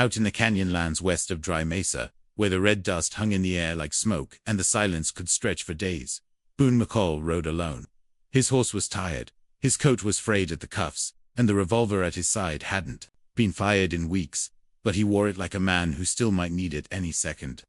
Out in the canyon lands west of Dry Mesa, where the red dust hung in the air like smoke and the silence could stretch for days, Boone McCall rode alone. His horse was tired, his coat was frayed at the cuffs, and the revolver at his side hadn't been fired in weeks, but he wore it like a man who still might need it any second.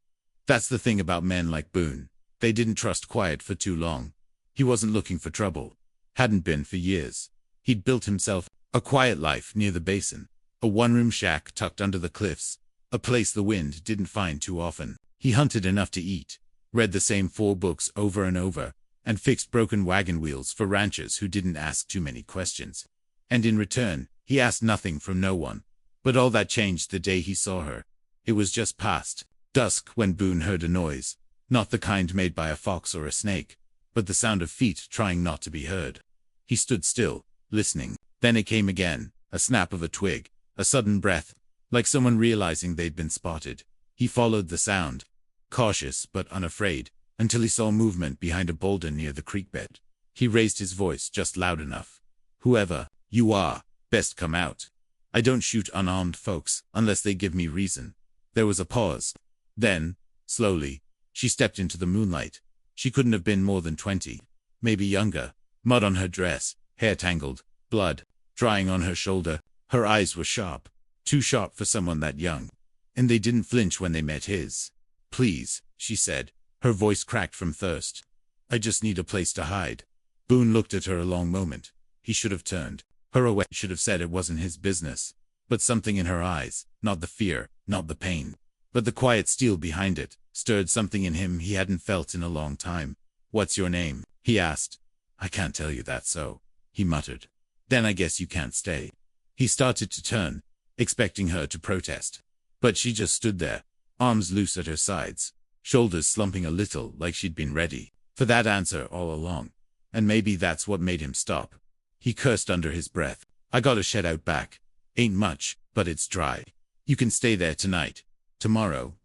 That's the thing about men like Boone. They didn't trust quiet for too long. He wasn't looking for trouble. Hadn't been for years. He'd built himself a quiet life near the basin, a one-room shack tucked under the cliffs, a place the wind didn't find too often. He hunted enough to eat, read the same 4 books over and over, and fixed broken wagon wheels for ranchers who didn't ask too many questions. And in return, he asked nothing from no one. But all that changed the day he saw her. It was just past dusk when Boone heard a noise, not the kind made by a fox or a snake, but the sound of feet trying not to be heard. He stood still, listening. Then it came again, a snap of a twig, a sudden breath, like someone realizing they'd been spotted. He followed the sound, cautious but unafraid, until he saw movement behind a boulder near the creek bed. He raised his voice just loud enough. "Whoever you are, best come out. I don't shoot unarmed folks unless they give me reason." There was a pause. Then, slowly, she stepped into the moonlight. She couldn't have been more than 20, maybe younger. Mud on her dress, hair tangled, blood drying on her shoulder. Her eyes were sharp, too sharp for someone that young. And they didn't flinch when they met his. "Please," she said, her voice cracked from thirst. "I just need a place to hide." Boone looked at her a long moment. He should have turned her away, should have said it wasn't his business. But something in her eyes, not the fear, not the pain, but the quiet steel behind it, stirred something in him he hadn't felt in a long time. "What's your name?" he asked. "I can't tell you that, so," he muttered. "Then I guess you can't stay." He started to turn, expecting her to protest. But she just stood there, arms loose at her sides, shoulders slumping a little like she'd been ready for that answer all along. And maybe that's what made him stop. He cursed under his breath. "I got a shed out back. Ain't much, but it's dry. You can stay there tonight. Tomorrow, ...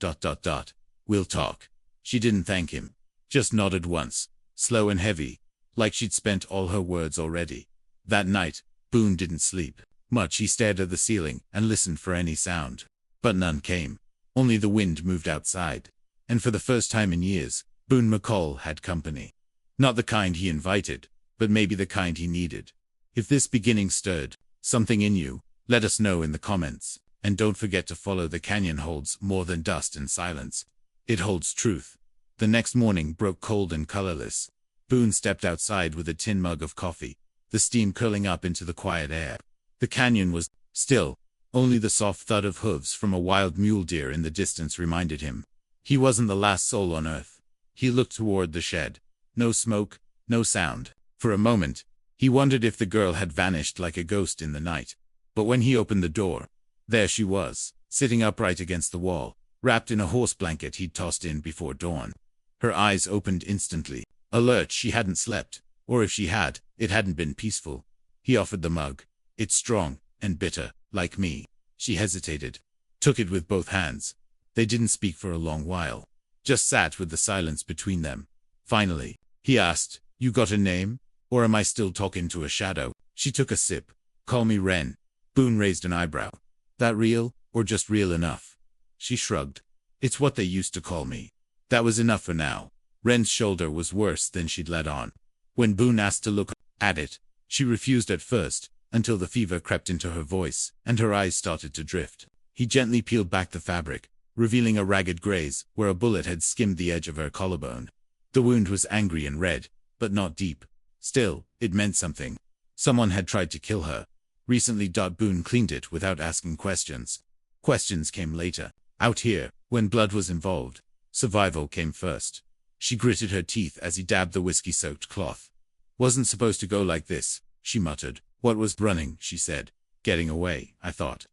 we'll talk." She didn't thank him, just nodded once, slow and heavy, like she'd spent all her words already. That night, Boone didn't sleep much. He stared at the ceiling and listened for any sound. But none came. Only the wind moved outside. And for the first time in years, Boone McCall had company. Not the kind he invited, but maybe the kind he needed. If this beginning stirred something in you, let us know in the comments. And don't forget to follow. The canyon holds more than dust and silence. It holds truth. The next morning broke cold and colorless. Boone stepped outside with a tin mug of coffee, the steam curling up into the quiet air. The canyon was still. Only the soft thud of hooves from a wild mule deer in the distance reminded him he wasn't the last soul on earth. He looked toward the shed. No smoke, no sound. For a moment, he wondered if the girl had vanished like a ghost in the night. But when he opened the door, there she was, sitting upright against the wall, wrapped in a horse blanket he'd tossed in before dawn. Her eyes opened instantly, alert. She hadn't slept, or if she had, it hadn't been peaceful. He offered the mug. "It's strong and bitter, like me." She hesitated, took it with both hands. They didn't speak for a long while, just sat with the silence between them. Finally, he asked, "You got a name? Or am I still talking to a shadow?" She took a sip. "Call me Wren." Boone raised an eyebrow. "That real, or just real enough?" She shrugged. "It's what they used to call me." That was enough for now. Wren's shoulder was worse than she'd let on. When Boone asked to look at it, she refused at first, until the fever crept into her voice, and her eyes started to drift. He gently peeled back the fabric, revealing a ragged graze where a bullet had skimmed the edge of her collarbone. The wound was angry and red, but not deep. Still, it meant something. Someone had tried to kill her. Recently. Boone cleaned it without asking questions. Questions came later. Out here, when blood was involved, survival came first. She gritted her teeth as he dabbed the whiskey-soaked cloth. "Wasn't supposed to go like this," she muttered. "What was running?" she said. "Getting away, I thought.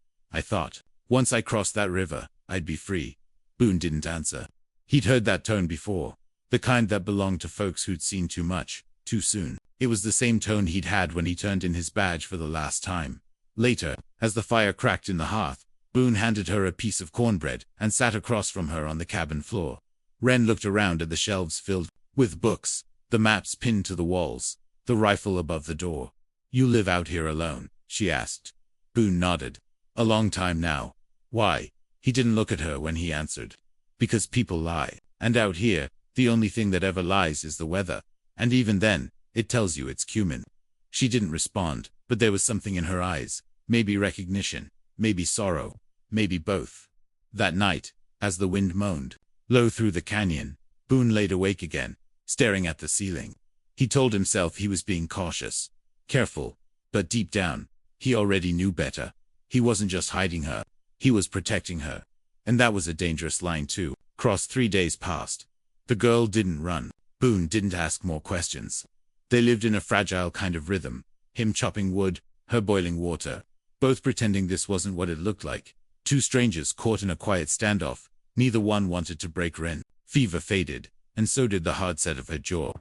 Once I crossed that river, I'd be free." Boone didn't answer. He'd heard that tone before. The kind that belonged to folks who'd seen too much, too soon. It was the same tone he'd had when he turned in his badge for the last time. Later, as the fire cracked in the hearth, Boone handed her a piece of cornbread and sat across from her on the cabin floor. Wren looked around at the shelves filled with books, the maps pinned to the walls, the rifle above the door. "You live out here alone?" she asked. Boone nodded. "A long time now." "Why?" He didn't look at her when he answered. Because people lie. And out here, the only thing that ever lies is the weather. And even then, it tells you it's cumin. She didn't respond, but there was something in her eyes. Maybe recognition, maybe sorrow, maybe both. That night, as the wind moaned low through the canyon, Boone laid awake again, staring at the ceiling. He told himself he was being cautious, careful, but deep down, he already knew better. He wasn't just hiding her, he was protecting her. And that was a dangerous line too. 3 days passed. The girl didn't run. Boone didn't ask more questions. They lived in a fragile kind of rhythm, him chopping wood, her boiling water, both pretending this wasn't what it looked like. Two strangers caught in a quiet standoff. Neither one wanted to break Wren. Fever faded, and so did the hard set of her jaw.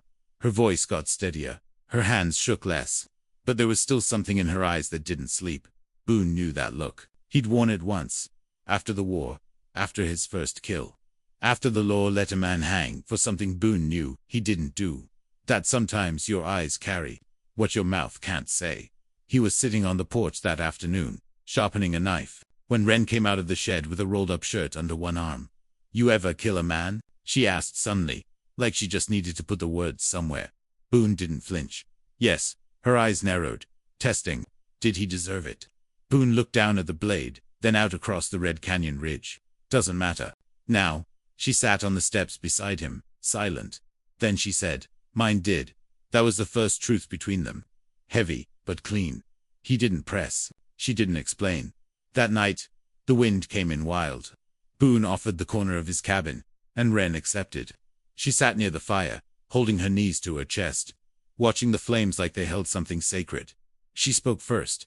Her voice got steadier. Her hands shook less. But there was still something in her eyes that didn't sleep. Boone knew that look. He'd worn it once. After the war. After his first kill. After the law let a man hang for something Boone knew he didn't do. That sometimes your eyes carry what your mouth can't say. He was sitting on the porch that afternoon, sharpening a knife, when Wren came out of the shed with a rolled-up shirt under one arm. "You ever kill a man?" she asked suddenly, like she just needed to put the words somewhere. Boone didn't flinch. Yes. Her eyes narrowed, testing. Did he deserve it? Boone looked down at the blade, then out across the Red Canyon ridge. "Doesn't matter. Now." She sat on the steps beside him, silent. Then she said, "Mine did." That was the first truth between them. Heavy, but clean. He didn't press. She didn't explain. That night, the wind came in wild. Boone offered the corner of his cabin, and Wren accepted. She sat near the fire, holding her knees to her chest, watching the flames like they held something sacred. She spoke first.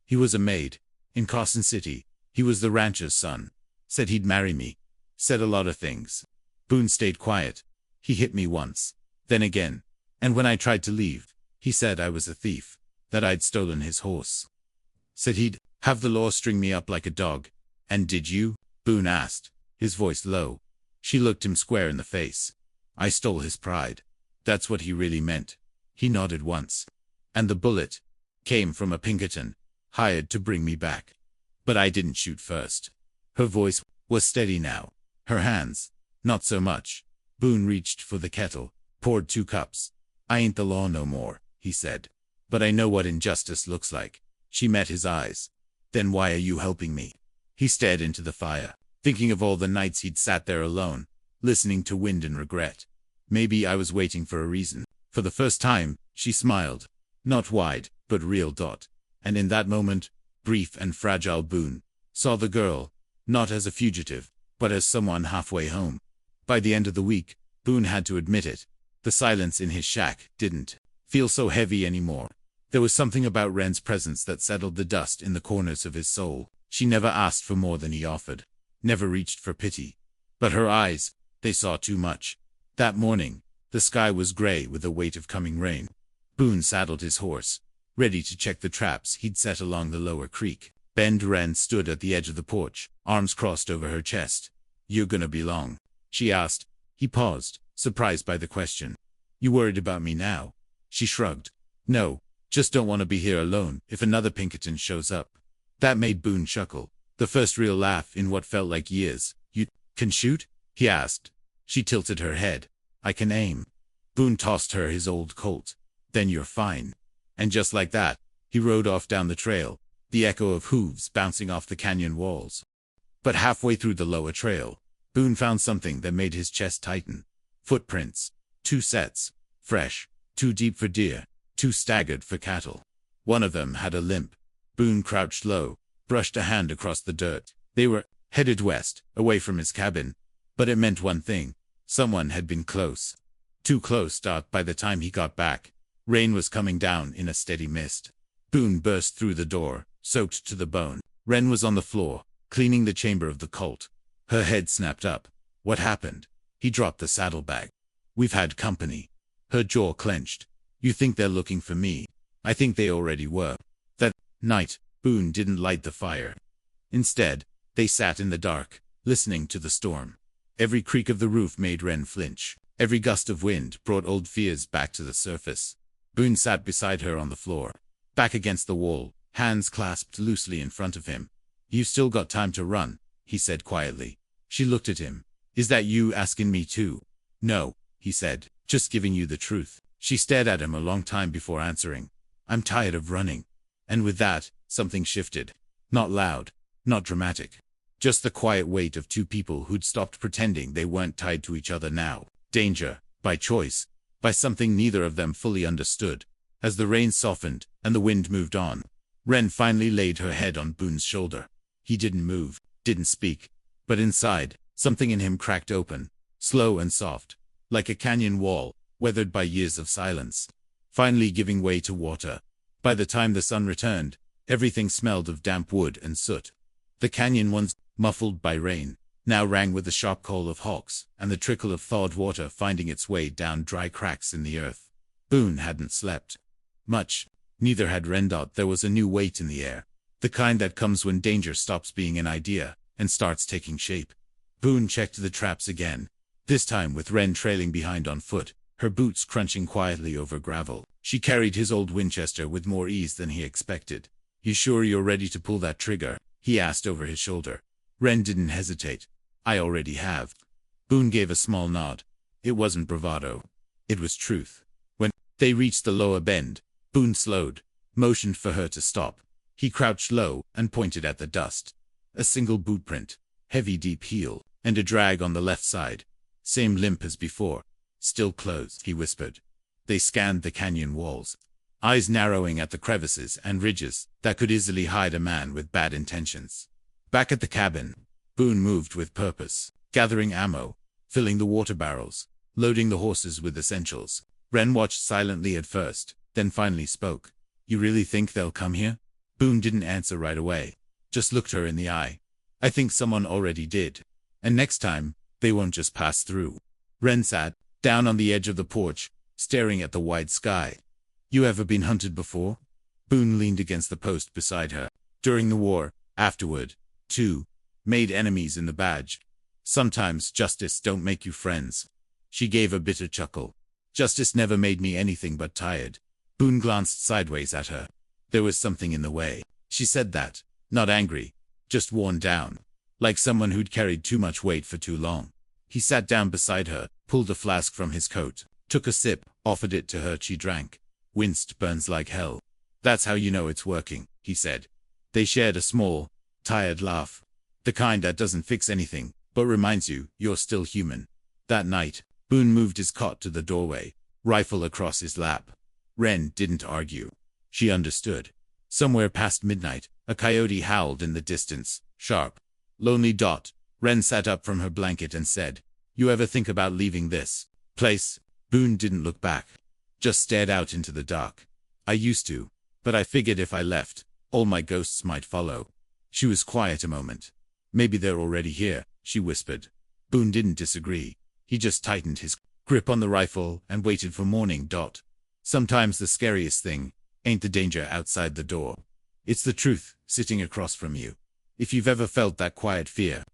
He was a maid. In Carson City. He was the rancher's son. Said he'd marry me. Said a lot of things. Boone stayed quiet. He hit me once. Then again. And when I tried to leave, he said I was a thief. That I'd stolen his horse. Said he'd have the law string me up like a dog. "And did you?" Boone asked, his voice low. She looked him square in the face. "I stole his pride." That's what he really meant. He nodded once. "And the bullet came from a Pinkerton, hired to bring me back. But I didn't shoot first." Her voice was steady now. Her hands, not so much. Boone reached for the kettle, poured 2 cups. "I ain't the law no more," he said. "But I know what injustice looks like." She met his eyes. "Then why are you helping me?" He stared into the fire, thinking of all the nights he'd sat there alone, listening to wind and regret. "Maybe I was waiting for a reason." For the first time, she smiled. Not wide, but real. And in that moment, brief and fragile, Boone saw the girl, not as a fugitive, but as someone halfway home. By the end of the week, Boone had to admit it. The silence in his shack didn't feel so heavy anymore. There was something about Wren's presence that settled the dust in the corners of his soul. She never asked for more than he offered. Never reached for pity. But her eyes, they saw too much. That morning, the sky was gray with the weight of coming rain. Boone saddled his horse, ready to check the traps he'd set along the lower creek. Wren stood at the edge of the porch, arms crossed over her chest. "You gonna be long?" she asked. He paused, surprised by the question. "You worried about me now?" She shrugged. "No, just don't want to be here alone if another Pinkerton shows up." That made Boone chuckle. The first real laugh in what felt like years. "You can shoot?" he asked. She tilted her head. "I can aim." Boone tossed her his old Colt. "Then you're fine." And just like that, he rode off down the trail, the echo of hooves bouncing off the canyon walls. But halfway through the lower trail, Boone found something that made his chest tighten. Footprints. 2 sets. Fresh. 2 deep for deer. 2 staggered for cattle. One of them had a limp. Boone crouched low, brushed a hand across the dirt. They were headed west, away from his cabin. But it meant one thing. Someone had been close. Too close. By the time he got back, rain was coming down in a steady mist. Boone burst through the door, soaked to the bone. Wren was on the floor, cleaning the chamber of the Colt. Her head snapped up. "What happened?" He dropped the saddlebag. "We've had company." Her jaw clenched. "You think they're looking for me?" "I think they already were." That night, Boone didn't light the fire. Instead, they sat in the dark, listening to the storm. Every creak of the roof made Wren flinch. Every gust of wind brought old fears back to the surface. Boone sat beside her on the floor, back against the wall, hands clasped loosely in front of him. "You still got time to run," he said quietly. She looked at him. Is that you asking me too? No, he said, just giving you the truth. She stared at him a long time before answering. I'm tired of running. And with that, something shifted. Not loud, not dramatic. Just the quiet weight of two people who'd stopped pretending they weren't tied to each other now. Danger, by choice, by something neither of them fully understood. As the rain softened and the wind moved on, Wren finally laid her head on Boone's shoulder. He didn't move, didn't speak, but inside, something in him cracked open, slow and soft, like a canyon wall, weathered by years of silence, finally giving way to water. By the time the sun returned, everything smelled of damp wood and soot. The canyon, once muffled by rain, now rang with the sharp call of hawks and the trickle of thawed water finding its way down dry cracks in the earth. Boone hadn't slept much. Neither had Wren. There was a new weight in the air, the kind that comes when danger stops being an idea and starts taking shape. Boone checked the traps again, this time with Wren trailing behind on foot, her boots crunching quietly over gravel. She carried his old Winchester with more ease than he expected. You sure you're ready to pull that trigger? He asked over his shoulder. Wren didn't hesitate. I already have. Boone gave a small nod. It wasn't bravado. It was truth. When they reached the lower bend, Boone slowed, motioned for her to stop. He crouched low and pointed at the dust. A single boot print, heavy deep heel, and a drag on the left side. Same limp as before. Still closed, he whispered. They scanned the canyon walls, eyes narrowing at the crevices and ridges that could easily hide a man with bad intentions. Back at the cabin, Boone moved with purpose, gathering ammo, filling the water barrels, loading the horses with essentials. Wren watched silently at first, then finally spoke. You really think they'll come here? Boone didn't answer right away, just looked her in the eye. I think someone already did. And next time, they won't just pass through. Wren sat down on the edge of the porch, staring at the wide sky. You ever been hunted before? Boone leaned against the post beside her. During the war, afterward, too. Made enemies in the badge. Sometimes justice don't make you friends. She gave a bitter chuckle. Justice never made me anything but tired. Boone glanced sideways at her. There was something in the way. She said that, not angry, just worn down, like someone who'd carried too much weight for too long. He sat down beside her, pulled a flask from his coat, took a sip, offered it to her. She drank. Winced. Burns like hell. That's how you know it's working, he said. They shared a small, tired laugh. The kind that doesn't fix anything, but reminds you you're still human. That night, Boone moved his cot to the doorway, rifle across his lap. Wren didn't argue. She understood. Somewhere past midnight, a coyote howled in the distance, sharp, lonely. Wren sat up from her blanket and said, You ever think about leaving this place? Boone didn't look back, just stared out into the dark. I used to, but I figured if I left, all my ghosts might follow. She was quiet a moment. Maybe they're already here, she whispered. Boone didn't disagree. He just tightened his grip on the rifle and waited for morning. Sometimes the scariest thing ain't the danger outside the door. It's the truth sitting across from you. If you've ever felt that quiet fear,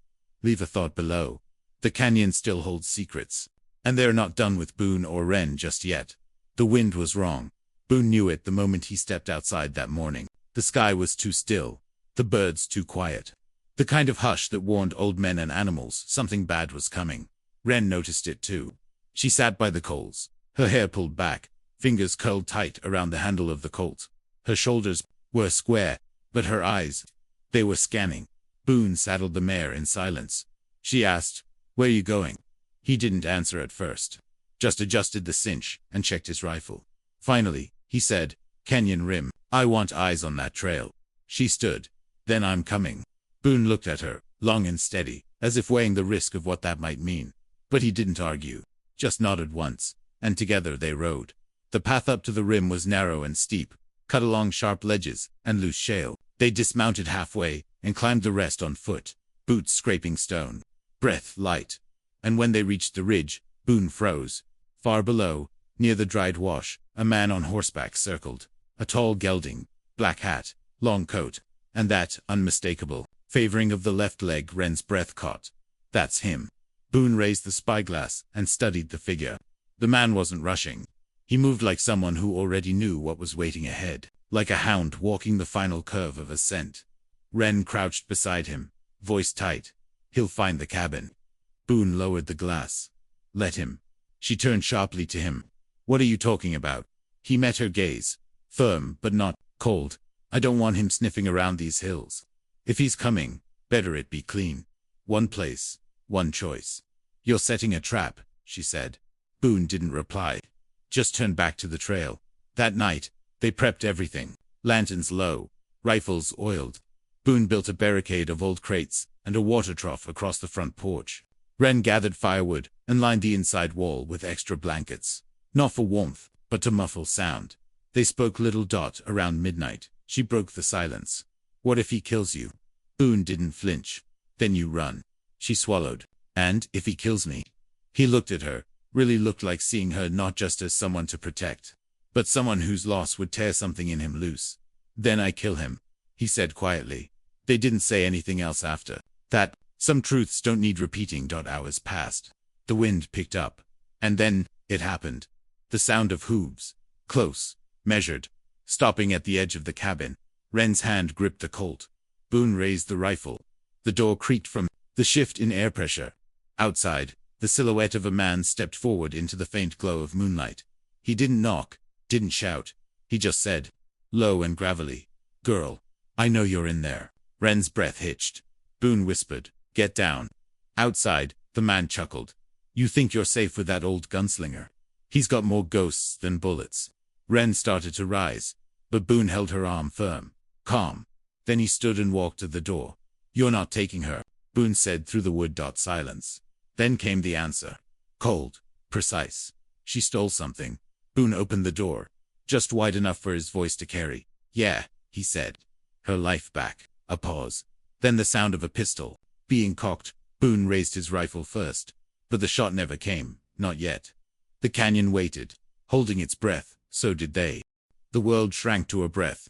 leave a thought below. The canyon still holds secrets, and they're not done with Boone or Wren just yet. The wind was wrong. Boone knew it the moment he stepped outside that morning. The sky was too still, the birds too quiet. The kind of hush that warned old men and animals something bad was coming. Wren noticed it too. She sat by the coals, her hair pulled back, fingers curled tight around the handle of the Colt. Her shoulders were square, but her eyes, they were scanning. Boone saddled the mare in silence. She asked, Where you going? He didn't answer at first, just adjusted the cinch and checked his rifle. Finally, he said, Canyon rim. I want eyes on that trail. She stood. Then I'm coming. Boone looked at her, long and steady, as if weighing the risk of what that might mean. But he didn't argue, just nodded once, and together they rode. The path up to the rim was narrow and steep, cut along sharp ledges and loose shale. They dismounted halfway and climbed the rest on foot, boots scraping stone, breath light. And when they reached the ridge, Boone froze. Far below, near the dried wash, a man on horseback circled. A tall gelding, black hat, long coat, and that unmistakable favoring of the left leg Wren's breath caught. That's him. Boone raised the spyglass and studied the figure. The man wasn't rushing. He moved like someone who already knew what was waiting ahead, like a hound walking the final curve of a scent. Wren crouched beside him, voice tight. He'll find the cabin. Boone lowered the glass. Let him. She turned sharply to him. What are you talking about? He met her gaze. Firm, but not cold. I don't want him sniffing around these hills. If he's coming, better it be clean. One place, one choice. You're setting a trap, she said. Boone didn't reply. Just turned back to the trail. That night, they prepped everything. Lanterns low, rifles oiled. Boone built a barricade of old crates and a water trough across the front porch. Wren gathered firewood and lined the inside wall with extra blankets. Not for warmth, but to muffle sound. They spoke little dot around midnight. She broke the silence. What if he kills you? Boone didn't flinch. Then you run. She swallowed. And if he kills me? He looked at her, really looked like seeing her not just as someone to protect, but someone whose loss would tear something in him loose. Then I kill him, he said quietly. They didn't say anything else after that. Some truths don't need repeating. Hours passed. The wind picked up. And then, it happened. The sound of hooves. Close. Measured. Stopping at the edge of the cabin. Wren's hand gripped the Colt. Boone raised the rifle. The door creaked from the shift in air pressure. Outside, the silhouette of a man stepped forward into the faint glow of moonlight. He didn't knock, didn't shout. He just said, low and gravelly, "Girl, I know you're in there." Wren's breath hitched. Boone whispered, "Get down." Outside, the man chuckled. "You think you're safe with that old gunslinger? He's got more ghosts than bullets." Wren started to rise, but Boone held her arm firm. "Calm." Then he stood and walked to the door. "You're not taking her," Boone said through the wood. Silence. Then came the answer. Cold. Precise. "She stole something." Boone opened the door, just wide enough for his voice to carry. "Yeah," he said. "Her life back." A pause. Then the sound of a pistol being cocked. Boone raised his rifle first, but the shot never came, not yet. The canyon waited, holding its breath. So did they. The world shrank to a breath.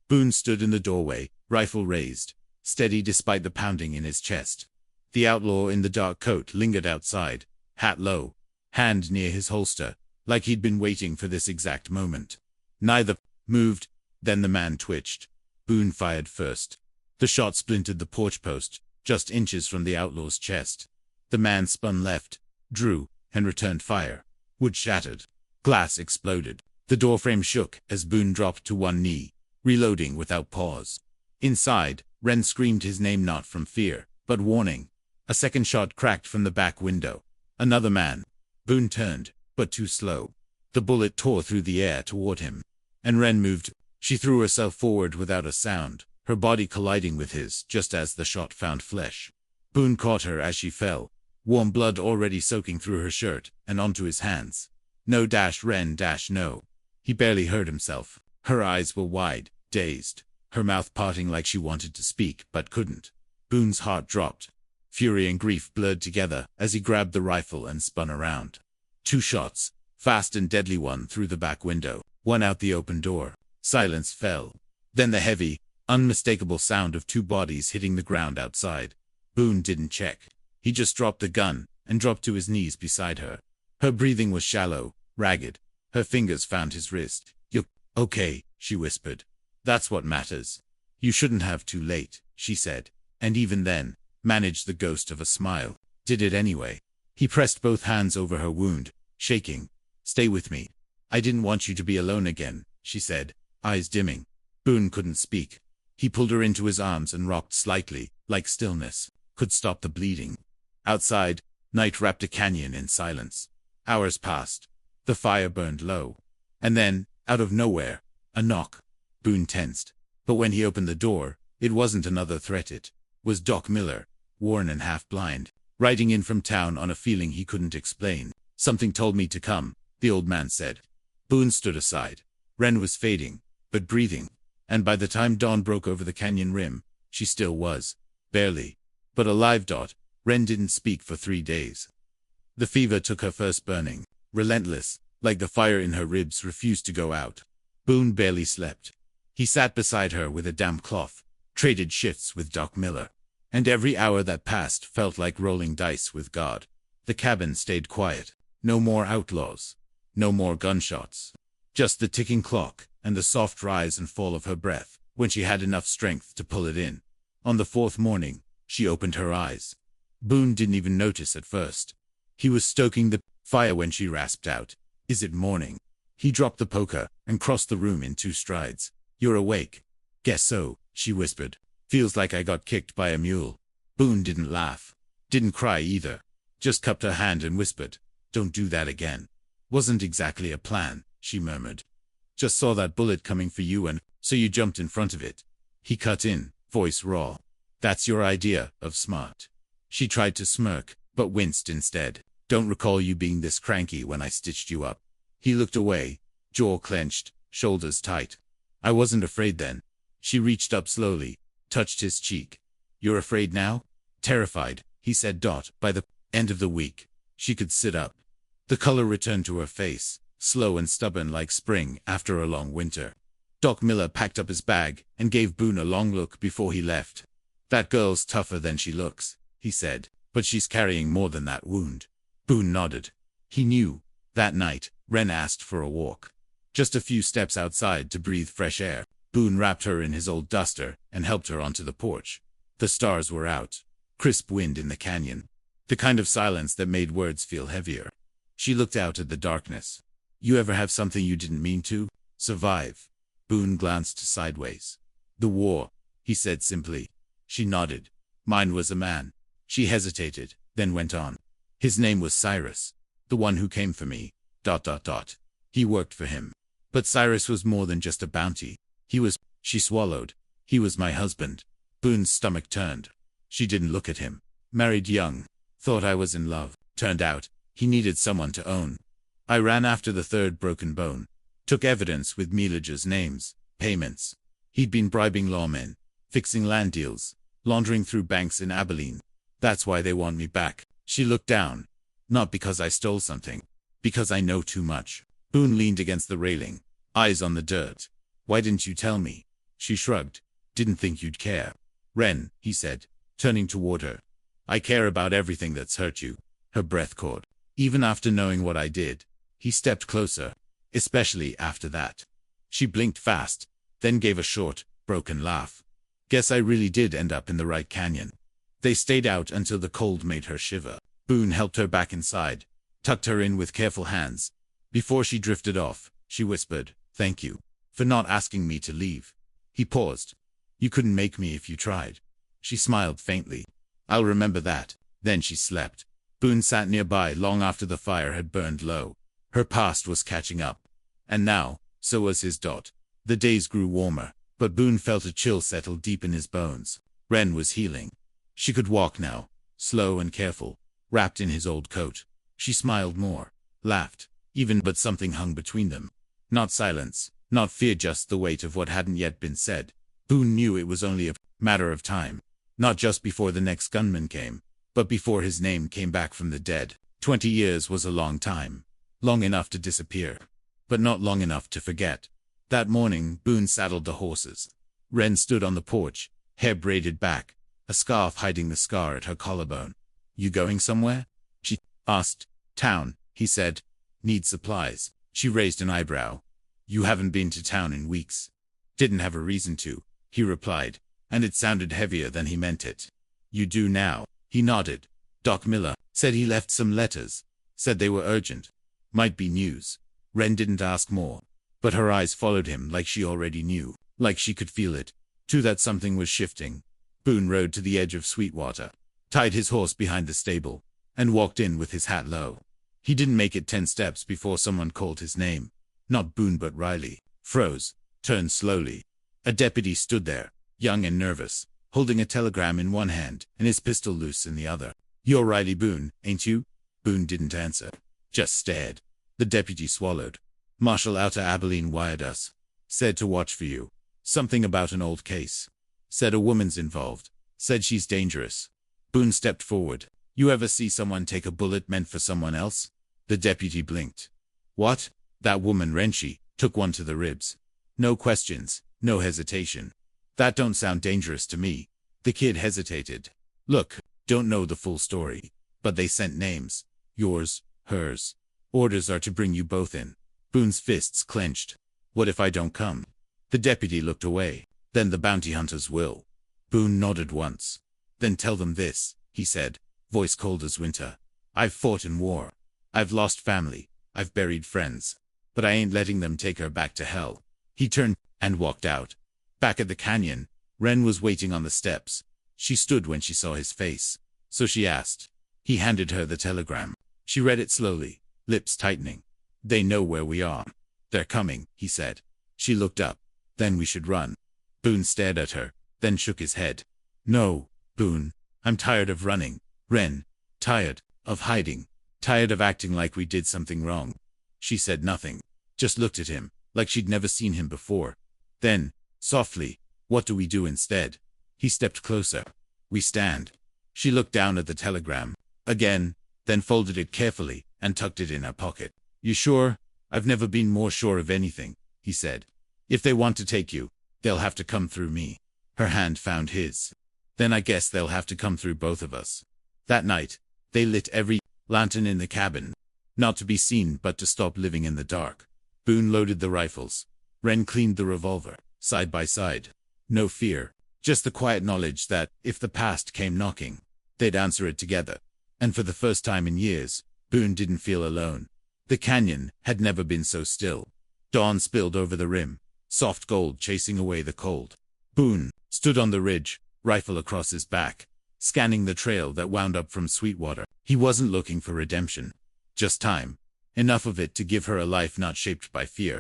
Boone stood in the doorway, rifle raised, steady despite the pounding in his chest. The outlaw in the dark coat lingered outside, hat low, hand near his holster, like he'd been waiting for this exact moment. Neither moved. Then the man twitched. Boone fired first. The shot splintered the porch post, just inches from the outlaw's chest. The man spun left, drew, and returned fire. Wood shattered. Glass exploded. The doorframe shook as Boone dropped to one knee, reloading without pause. Inside, Wren screamed his name, not from fear, but warning. A second shot cracked from the back window. Another man. Boone turned, but too slow. The bullet tore through the air toward him. And Wren moved. She threw herself forward without a sound, her body colliding with his just as the shot found flesh. Boone caught her as she fell, warm blood already soaking through her shirt and onto his hands. No Wren no. He barely heard himself. Her eyes were wide, dazed, her mouth parting like she wanted to speak but couldn't. Boone's heart dropped. Fury and grief blurred together as he grabbed the rifle and spun around. 2 shots, fast and deadly, one through the back window, one out the open door. Silence fell. Then the heavy, unmistakable sound of 2 bodies hitting the ground outside. Boone didn't check. He just dropped the gun and dropped to his knees beside her. Her breathing was shallow, ragged. Her fingers found his wrist. "You're okay," she whispered. "That's what matters." "You shouldn't have. Too late," she said, and even then, managed the ghost of a smile. Did it anyway. He pressed both hands over her wound, shaking. "Stay with me. I didn't want you to be alone again," she said, eyes dimming. Boone couldn't speak. He pulled her into his arms and rocked slightly, like stillness could stop the bleeding. Outside, night wrapped a canyon in silence. Hours passed. The fire burned low. And then, out of nowhere, a knock. Boone tensed. But when he opened the door, it wasn't another threat. It was Doc Miller, worn and half-blind, riding in from town on a feeling he couldn't explain. "Something told me to come," the old man said. Boone stood aside. Wren was fading, but breathing. And by the time dawn broke over the canyon rim, she still was. Barely. But alive. Wren didn't speak for 3 days. The fever took her first, burning, relentless, like the fire in her ribs refused to go out. Boone barely slept. He sat beside her with a damp cloth, traded shifts with Doc Miller. And every hour that passed felt like rolling dice with God. The cabin stayed quiet. No more outlaws. No more gunshots. Just the ticking clock and the soft rise and fall of her breath when she had enough strength to pull it in. On the 4th morning, she opened her eyes. Boone didn't even notice at first. He was stoking the fire when she rasped out, "Is it morning?" He dropped the poker and crossed the room in 2 strides. "You're awake?" "Guess so," she whispered. "Feels like I got kicked by a mule." Boone didn't laugh. Didn't cry either. Just cupped her hand and whispered, "Don't do that again." "Wasn't exactly a plan," she murmured. "Just saw that bullet coming for you and so you jumped in front of it." He cut in, voice raw. "That's your idea of smart." She tried to smirk, but winced instead. "Don't recall you being this cranky when I stitched you up." He looked away, jaw clenched, shoulders tight. "I wasn't afraid then." She reached up slowly, touched his cheek. "You're afraid now?" "Terrified," he said. By the end of the week, she could sit up. The color returned to her face, slow and stubborn like spring after a long winter. Doc Miller packed up his bag and gave Boone a long look before he left. "That girl's tougher than she looks," he said, "but she's carrying more than that wound." Boone nodded. He knew. That night, Wren asked for a walk. Just a few steps outside to breathe fresh air. Boone wrapped her in his old duster and helped her onto the porch. The stars were out. Crisp wind in the canyon. The kind of silence that made words feel heavier. She looked out at the darkness. "You ever have something you didn't mean to survive?" Boone glanced sideways. "The war," he said simply. She nodded. "Mine was a man." She hesitated, then went on. "His name was Cyrus. The one who came for me. ... He worked for him. But Cyrus was more than just a bounty. He was..." She swallowed. "He was my husband." Boone's stomach turned. She didn't look at him. "Married young. Thought I was in love. Turned out, he needed someone to own. I ran after the 3rd broken bone. Took evidence with millages, names, payments. He'd been bribing lawmen, fixing land deals, laundering through banks in Abilene. That's why they want me back." She looked down. "Not because I stole something. Because I know too much." Boone leaned against the railing, eyes on the dirt. "Why didn't you tell me?" She shrugged. "Didn't think you'd care." "Wren," he said, turning toward her. "I care about everything that's hurt you." Her breath caught. "Even after knowing what I did." He stepped closer. "Especially after that." She blinked fast, then gave a short, broken laugh. "Guess I really did end up in the right canyon." They stayed out until the cold made her shiver. Boone helped her back inside, tucked her in with careful hands. Before she drifted off, she whispered, "Thank you for not asking me to leave." He paused. "You couldn't make me if you tried." She smiled faintly. "I'll remember that." Then she slept. Boone sat nearby long after the fire had burned low. Her past was catching up. And now, so was his. The days grew warmer, but Boone felt a chill settle deep in his bones. Wren was healing. She could walk now, slow and careful, wrapped in his old coat. She smiled more, laughed, even, but something hung between them. Not silence, not fear, just the weight of what hadn't yet been said. Boone knew it was only a matter of time. Not just before the next gunman came, but before his name came back from the dead. 20 years was a long time. Long enough to disappear, but not long enough to forget. That morning, Boone saddled the horses. Wren stood on the porch, hair braided back, a scarf hiding the scar at her collarbone. "You going somewhere?" she asked. "Town," he said. "Need supplies." She raised an eyebrow. "You haven't been to town in weeks." "Didn't have a reason to," he replied, and it sounded heavier than he meant it. "You do now." He nodded. "Doc Miller said he left some letters. Said they were urgent. Might be news." Wren didn't ask more, but her eyes followed him like she already knew, like she could feel it, too, that something was shifting. Boone rode to the edge of Sweetwater, tied his horse behind the stable, and walked in with his hat low. He didn't make it 10 steps before someone called his name. Not Boone but Riley. Froze, turned slowly. A deputy stood there, young and nervous, holding a telegram in one hand and his pistol loose in the other. "You're Riley Boone, ain't you?" Boone didn't answer, just stared. The deputy swallowed. "Marshal outer Abilene wired us. Said to watch for you. Something about an old case. Said a woman's involved. Said she's dangerous." Boone stepped forward. "You ever see someone take a bullet meant for someone else?" The deputy blinked. "What?" "That woman Wrenchy took one to the ribs. No questions, no hesitation. That don't sound dangerous to me." The kid hesitated. "Look, don't know the full story, but they sent names. Yours, hers. Orders are to bring you both in." Boone's fists clenched. "What if I don't come?" The deputy looked away. "Then the bounty hunters will." Boone nodded once. "Then tell them this," he said. voice cold as winter. I've fought in war. I've lost family. I've buried friends. But I ain't letting them take her back to hell. He turned and walked out. Back at the canyon, Wren was waiting on the steps. She stood when she saw his face. So she asked. He handed her the telegram. She read it slowly, lips tightening. They know where we are. They're coming, he said. She looked up. Then we should run. Boone stared at her, then shook his head. No, Boone. I'm tired of running. Wren. Tired of hiding. Tired of acting like we did something wrong. She said nothing. Just looked at him, like she'd never seen him before. Then, softly, what do we do instead? He stepped closer. We stand. She looked down at the telegram. Again, then folded it carefully, and tucked it in her pocket. You sure? I've never been more sure of anything, he said. If they want to take you, they'll have to come through me. Her hand found his. Then I guess they'll have to come through both of us. That night, they lit every lantern in the cabin. Not to be seen but to stop living in the dark. Boone loaded the rifles. Wren cleaned the revolver, side by side. No fear, just the quiet knowledge that, if the past came knocking, they'd answer it together. And for the first time in years, Boone didn't feel alone. The canyon had never been so still. Dawn spilled over the rim, soft gold chasing away the cold. Boone stood on the ridge, rifle across his back, scanning the trail that wound up from Sweetwater. He wasn't looking for redemption. Just time. Enough of it to give her a life not shaped by fear.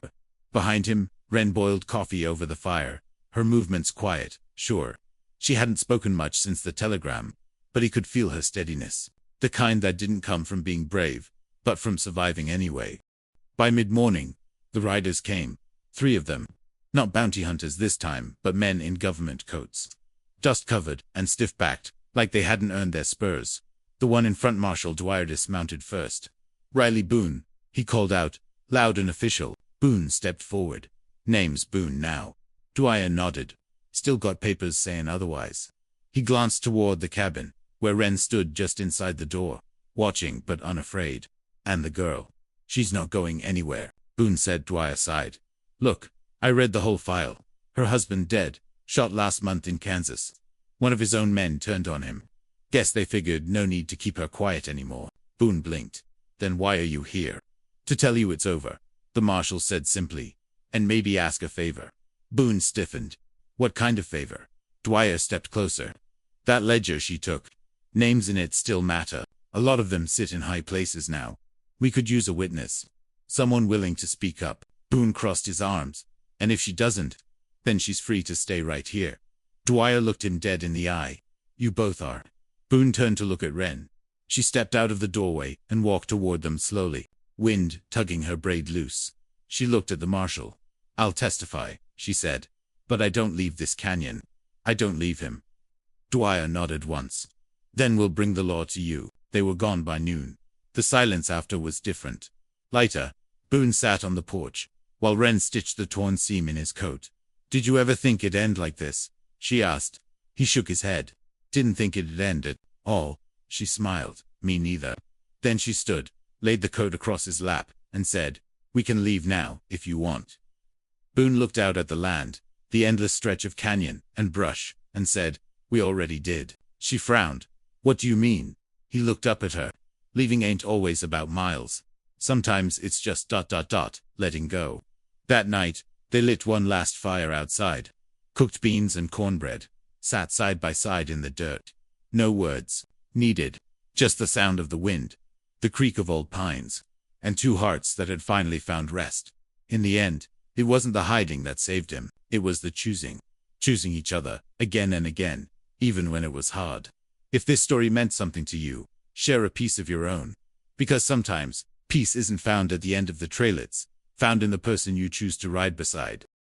Behind him, Wren boiled coffee over the fire, her movements quiet, sure. She hadn't spoken much since the telegram, but he could feel her steadiness. The kind that didn't come from being brave, but from surviving anyway. By mid-morning, the riders came. 3 of them. Not bounty hunters this time, but men in government coats. Dust-covered and stiff-backed, like they hadn't earned their spurs. The one in front, Marshal Dwyer, dismounted first. Riley Boone, he called out, loud and official. Boone stepped forward. Name's Boone now. Dwyer nodded. Still got papers saying otherwise. He glanced toward the cabin, where Wren stood just inside the door, watching but unafraid. And the girl. She's not going anywhere, Boone said. Dwyer sighed. Look, I read the whole file. Her husband dead, shot last month in Kansas. One of his own men turned on him. Guess they figured no need to keep her quiet anymore. Boone blinked. Then why are you here? To tell you it's over, the marshal said simply. And maybe ask a favor. Boone stiffened. What kind of favor? Dwyer stepped closer. That ledger she took. Names in it still matter. A lot of them sit in high places now. We could use a witness. Someone willing to speak up. Boone crossed his arms. And if she doesn't, then she's free to stay right here. Dwyer looked him dead in the eye. You both are. Boone turned to look at Wren. She stepped out of the doorway and walked toward them slowly, wind tugging her braid loose. She looked at the marshal. I'll testify, she said. But I don't leave this canyon. I don't leave him. Dwyer nodded once. Then we'll bring the law to you. They were gone by noon. The silence after was different. Lighter. Boone sat on the porch, while Wren stitched the torn seam in his coat. Did you ever think it'd end like this? She asked. He shook his head. Didn't think it'd end at all. She smiled. Me neither. Then she stood, laid the coat across his lap, and said, We can leave now, if you want. Boone looked out at the land, the endless stretch of canyon and brush, and said, We already did. She frowned. What do you mean? He looked up at her. Leaving ain't always about miles. Sometimes it's just ... letting go. That night, they lit one last fire outside. Cooked beans and cornbread. Sat side by side in the dirt. No words needed. Just the sound of the wind. The creak of old pines. And 2 hearts that had finally found rest. In the end, it wasn't the hiding that saved him. It was the choosing. Choosing each other, again and again, even when it was hard. If this story meant something to you, share a piece of your own. Because sometimes, peace isn't found at the end of the trail, it's found in the person you choose to ride beside.